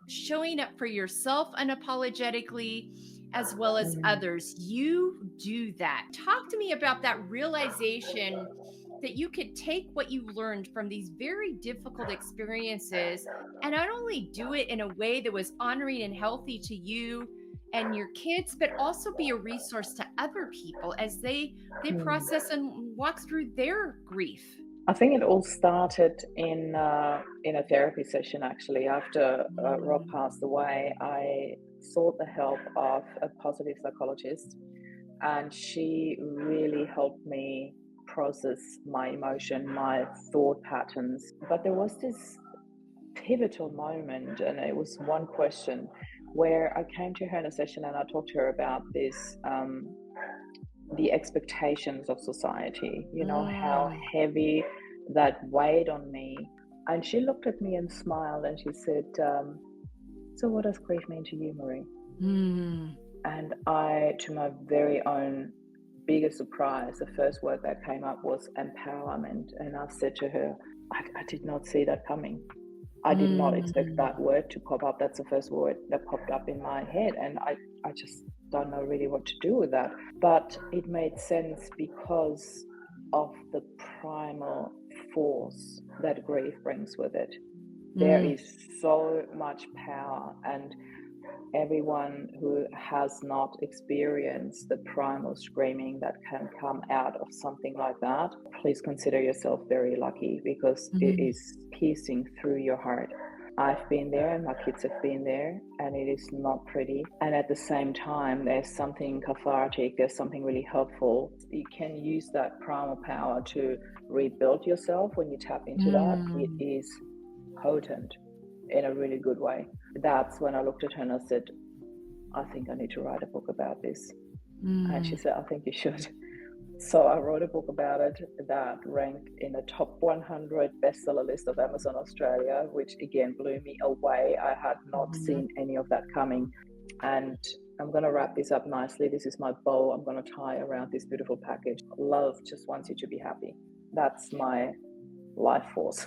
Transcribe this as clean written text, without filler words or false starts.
showing up for yourself unapologetically as well as Mm, others. You do that. Talk to me about that realization that you could take what you learned from these very difficult experiences and not only do it in a way that was honoring and healthy to you and your kids, but also be a resource to other people as they mm. process and walk through their grief. I think it all started in a therapy session. Actually, after Rob Mm. passed away, I sought the help of a positive psychologist, and she really helped me process my emotion, my thought patterns. But there was this pivotal moment, and it was one question where I came to her in a session and I talked to her about this. The expectations of society, how Mm. heavy that weighed on me. And she looked at me and smiled and she said, so what does grief mean to you, Marie? Mm. And I, to my very own biggest surprise, the first word that came up was empowerment. And I said to her, I did not see that coming. I did not expect that Mm. word to pop up. That's the first word that popped up in my head. And I just don't know really what to do with that. But it made sense because of the primal force that grief brings with it. There Mm. is so much power, and everyone who has not experienced the primal screaming that can come out of something like that, please consider yourself very lucky because it Mm. is piercing through your heart. I've been there and my kids have been there, and it is not pretty. And at the same time, there's something cathartic, there's something really helpful. You can use that primal power to rebuild yourself when you tap into that. It Mm. is potent in a really good way. That's when I looked at her and I said, I think I need to write a book about this. And she Mm. said, I think you should. So I wrote a book about it that ranked in the top 100 bestseller list of Amazon Australia, which again blew me away. I had not Mhm. seen any of that coming. And I'm going to wrap this up nicely. This is my bow. I'm going to tie around this beautiful package. Love just wants you to be happy. That's my life force.